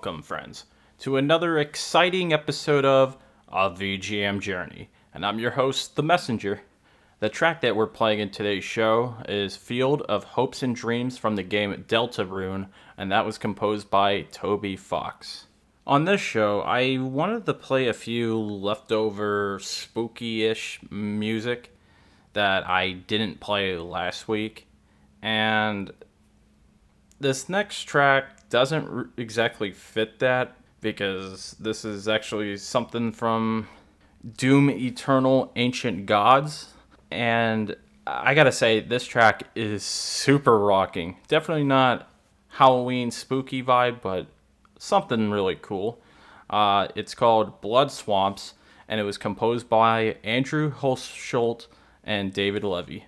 welcome, friends, to another exciting episode of A VGM Journey. And I'm your host, The Messenger. The track that we're playing in today's show is Field of Hopes and Dreams from the game Deltarune, and that was composed by Toby Fox. On this show, I wanted to play a few leftover spooky-ish music that I didn't play last week, and this next track doesn't exactly fit that, because this is actually something from Doom Eternal Ancient Gods, and I gotta say, this track is super rocking. Definitely not Halloween spooky vibe, but something really cool. It's called Blood Swamps, and it was composed by Andrew Hulshult and David Levy.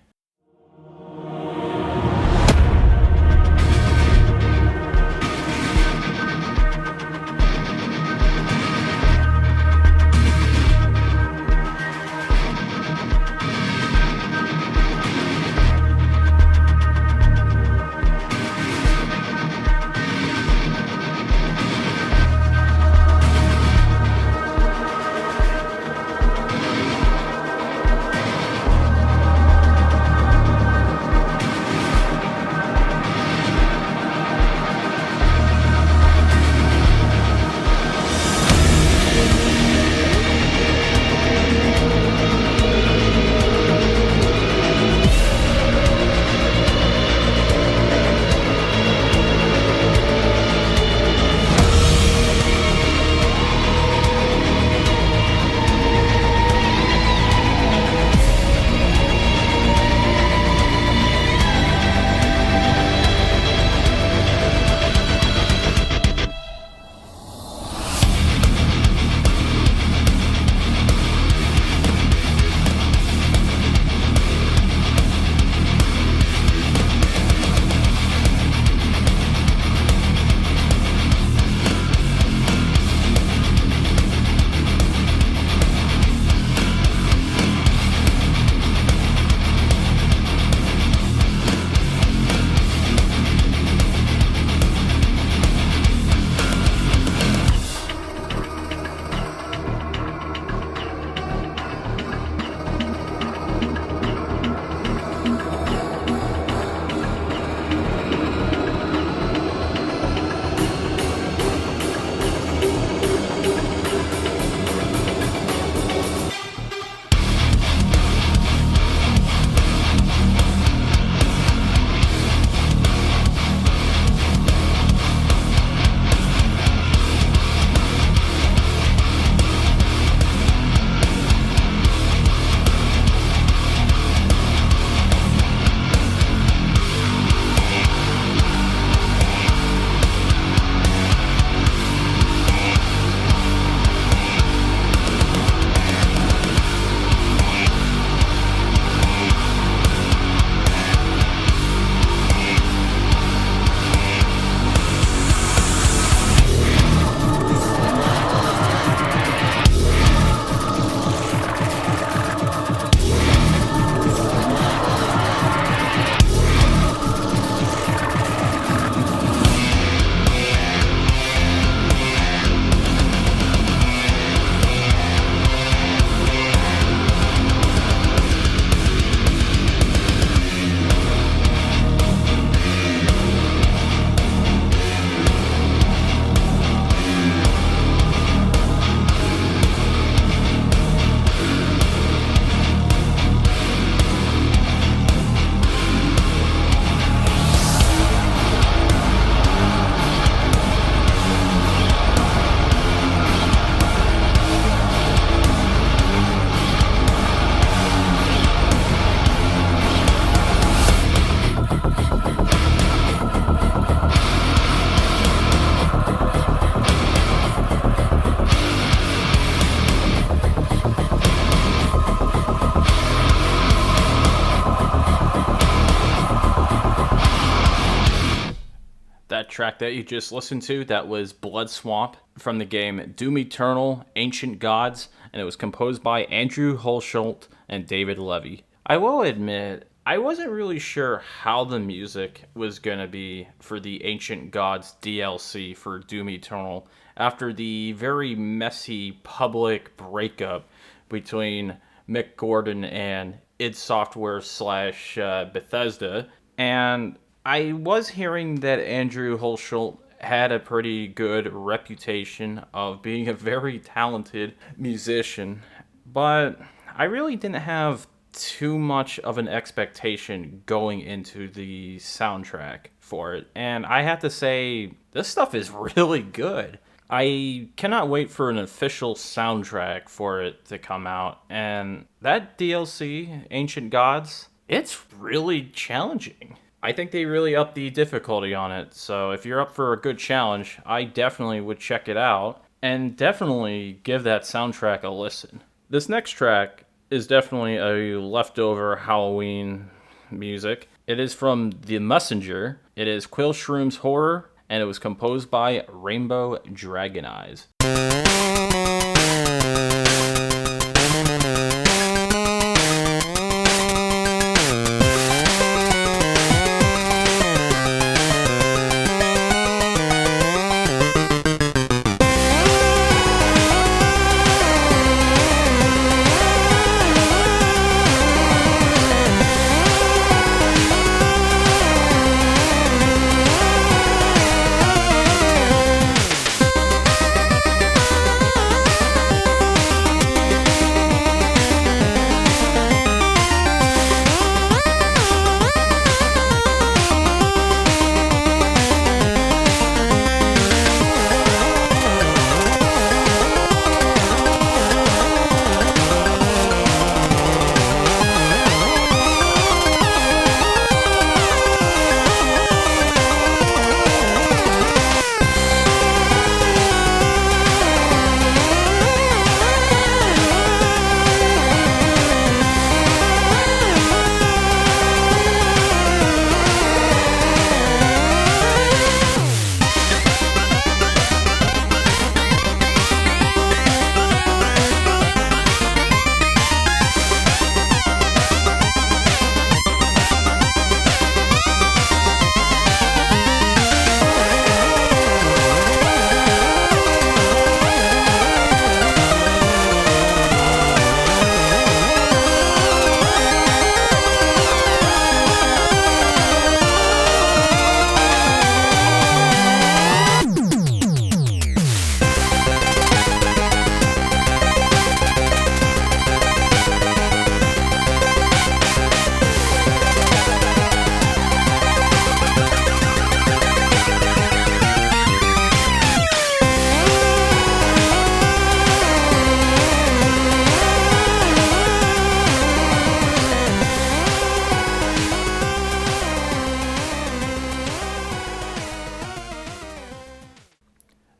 That track that you just listened to, that was Blood Swamp from the game Doom Eternal Ancient Gods, and it was composed by Andrew Hulshult and David Levy. I will admit, I wasn't really sure how the music was going to be for the Ancient Gods DLC for Doom Eternal after the very messy public breakup between Mick Gordon and id Software slash Bethesda. And I was hearing that Andrew Hulshult had a pretty good reputation of being a very talented musician, but I really didn't have too much of an expectation going into the soundtrack for it. And I have to say, this stuff is really good. I cannot wait for an official soundtrack for it to come out. And that DLC, Ancient Gods, it's really challenging. I think they really upped the difficulty on it. So if you're up for a good challenge, I definitely would check it out. And definitely give that soundtrack a listen. This next track is definitely a leftover Halloween music. It is from The Messenger. It is Quillshrooms Horror, and it was composed by Rainbowdragoneyes.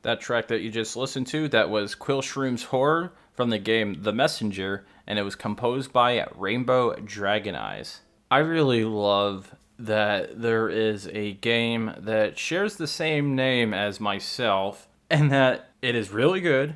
That track that you just listened to, that was Quillshrooms Horror from the game The Messenger, and it was composed by Rainbowdragoneyes. I really love that there is a game that shares the same name as myself, and that it is really good,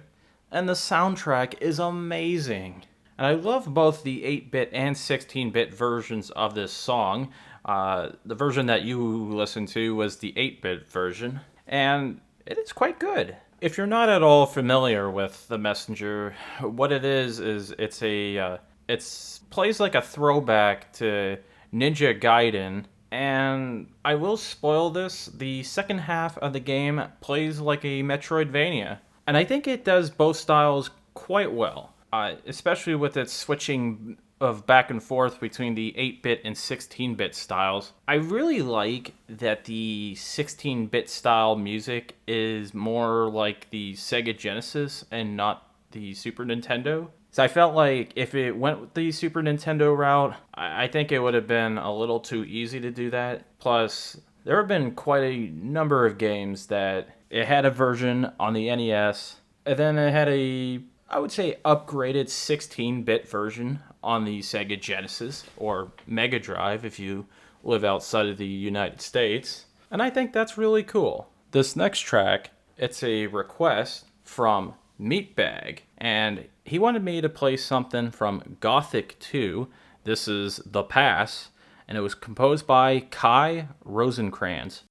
and the soundtrack is amazing. And I love both the 8-bit and 16-bit versions of this song. The version that you listened to was the 8-bit version, and it is quite good. If you're not at all familiar with The Messenger, what it is it's plays like a throwback to Ninja Gaiden, and I will spoil this, the second half of the game plays like a Metroidvania, and I think it does both styles quite well, especially with its switching of back and forth between the 8-bit and 16-bit styles. I really like that the 16-bit style music is more like the Sega Genesis and not the Super Nintendo. So I felt like if it went with the Super Nintendo route, I think it would have been a little too easy to do that. Plus, there have been quite a number of games that it had a version on the NES, and then it had a, I would say, upgraded 16-bit version on the Sega Genesis, or Mega Drive if you live outside of the United States. And I think that's really cool. This next track, it's a request from Meatbag, and he wanted me to play something from Gothic 2. This is The Pass, and it was composed by Kai Rosenkranz.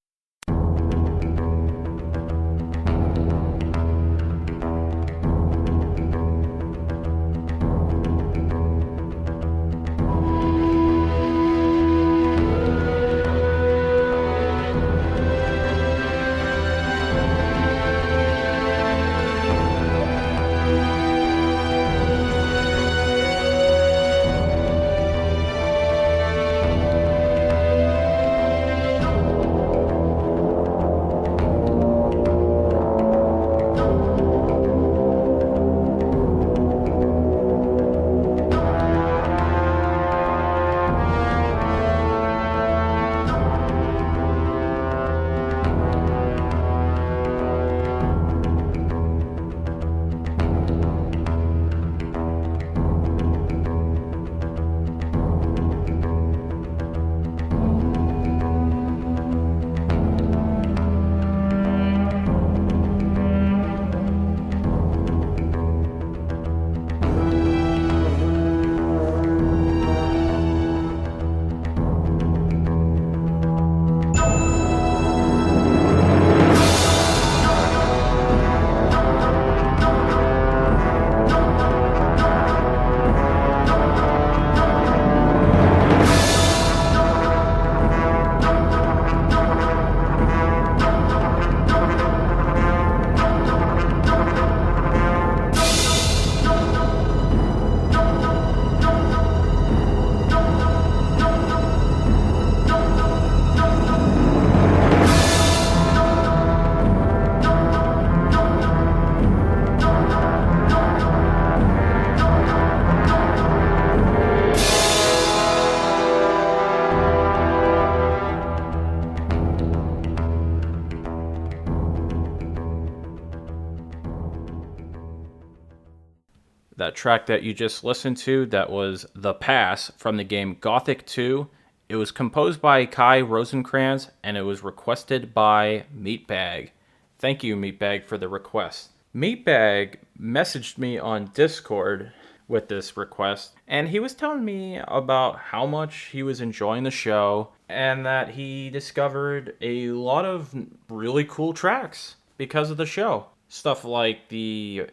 That track that you just listened to, that was The Pass from the game Gothic 2. It was composed by Kai Rosenkranz, and it was requested by Meatbag. Thank you, Meatbag, for the request. Meatbag messaged me on Discord with this request, and he was telling me about how much he was enjoying the show, and that he discovered a lot of really cool tracks because of the show. Stuff like the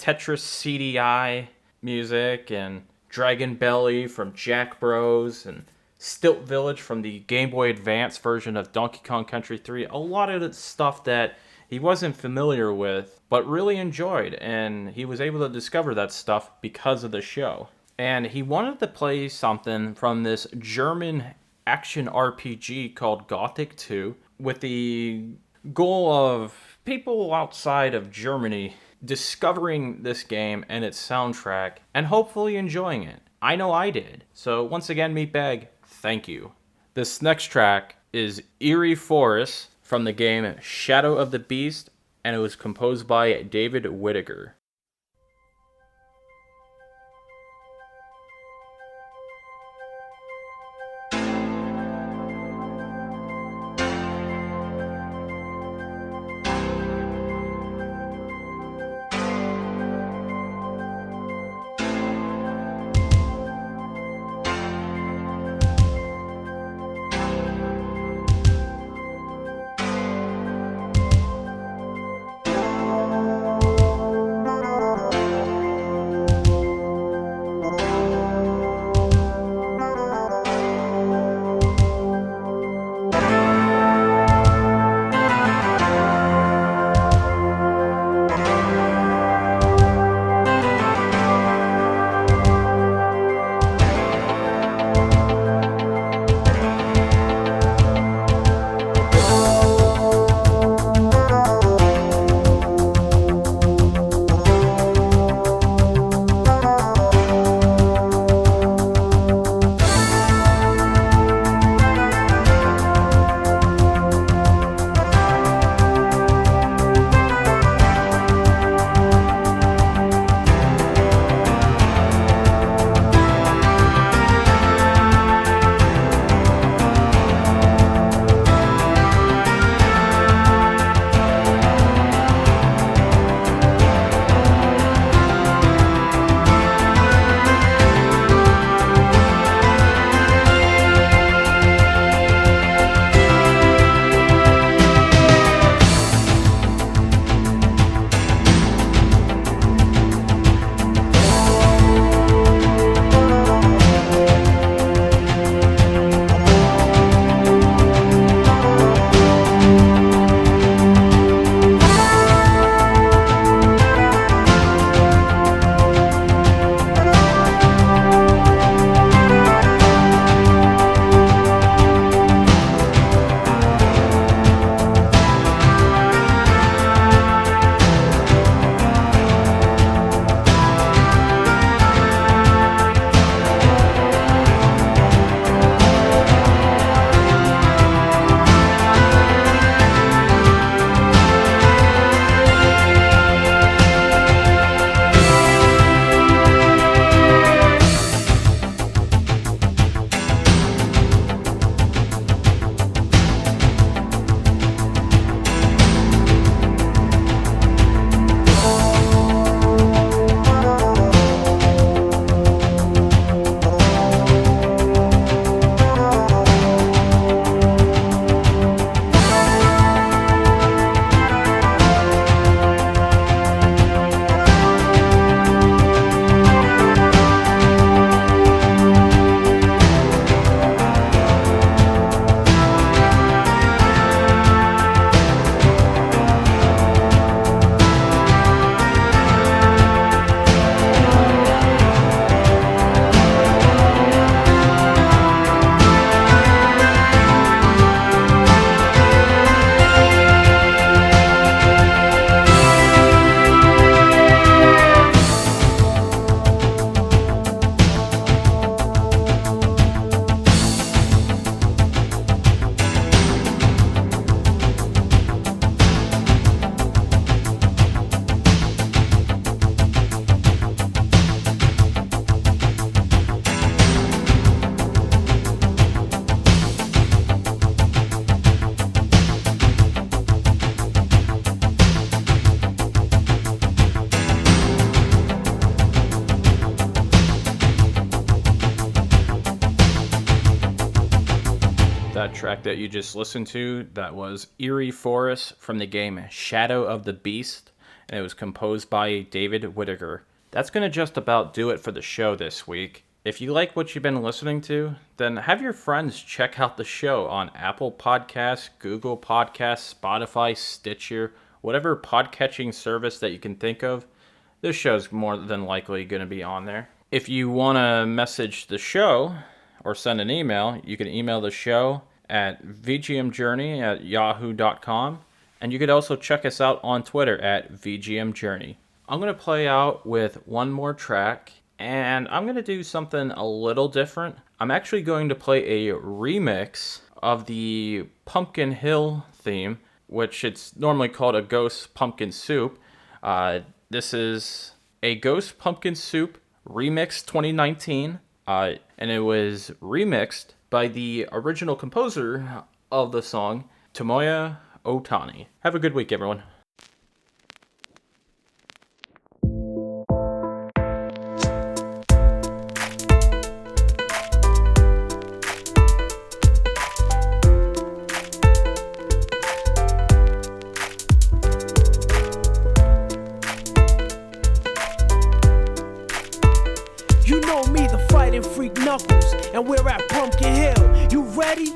Tetris CDI music, and Dragon Belly from Jack Bros, and Stilt Village from the Game Boy Advance version of Donkey Kong Country 3. A lot of the stuff that he wasn't familiar with, but really enjoyed, and he was able to discover that stuff because of the show. And he wanted to play something from this German action RPG called Gothic 2, with the goal of people outside of Germany discovering this game and its soundtrack and hopefully enjoying it. I know I did. So once again, Meatbag, thank you. This next track is Eerie Forrest from the game Shadow of the Beast, and it was composed by David Whitaker. That track that you just listened to, that was Eerie Forrest from the game Shadow of the Beast, and it was composed by David Whitaker. That's going to just about do it for the show this week. If you like what you've been listening to, then have your friends check out the show on Apple Podcasts, Google Podcasts, Spotify, Stitcher, whatever podcatching service that you can think of. This show's more than likely going to be on there. If you want to message the show or send an email, you can email the show at vgmjourney@yahoo.com. And you could also check us out on Twitter at vgmjourney. I'm going to play out with one more track, and I'm going to do something a little different. I'm actually going to play a remix of the Pumpkin Hill theme, which it's normally called a Ghost Pumpkin Soup. This is a Ghost Pumpkin Soup Remix 2019, and it was remixed by the original composer of the song, Tomoya Ohtani. Have a good week, everyone. You know me, the fighting freak Knuckles, and we're at Pumpkin Hill. You ready?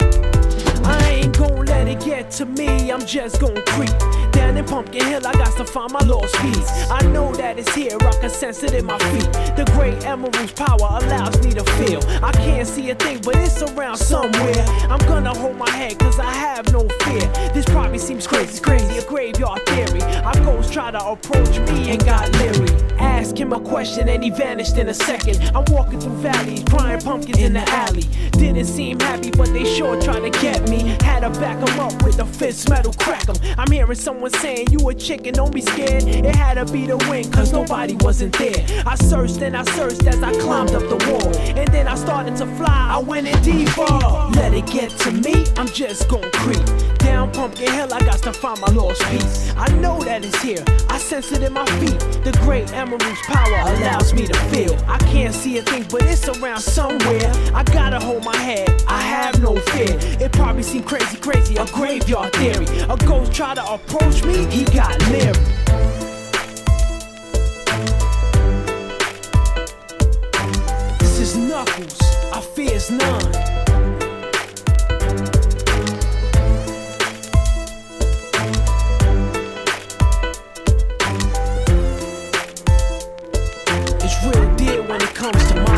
I ain't gon' let it get to me, I'm just gon' creep. Down in Pumpkin Hill, I got to find my lost piece. I know that it's here, I can sense it in my feet. The great emerald's power allows me to feel. I can't see a thing, but it's around somewhere. I'm gonna hold my head, cause I have no fear. This probably seems crazy, a graveyard theory. Our ghosts try to approach me and got leery. Ask him a question and he vanished in a second. I'm walking through valleys, crying pumpkins in the alley. Didn't seem happy, but they sure tried to get me. Had to back them up with the fist metal, crack them. I'm hearing someone saying, you a chicken, don't be scared. It had to be the wind, cause nobody wasn't there. I searched and I searched as I climbed up the wall. And then I started to fly, I went in deeper. Let it get to me, I'm just gon' creep. Down Pumpkin Hill, I got to find my lost piece. I know that it's here, I sense it in my feet. The great emerald's power allows me to feel. I can't see a thing, but it's around somewhere. I gotta hold my head, I have no fear. It probably seemed crazy, a graveyard theory. A ghost tried to approach me, he got leery. This is Knuckles, I fears none. It's real dear when it comes to my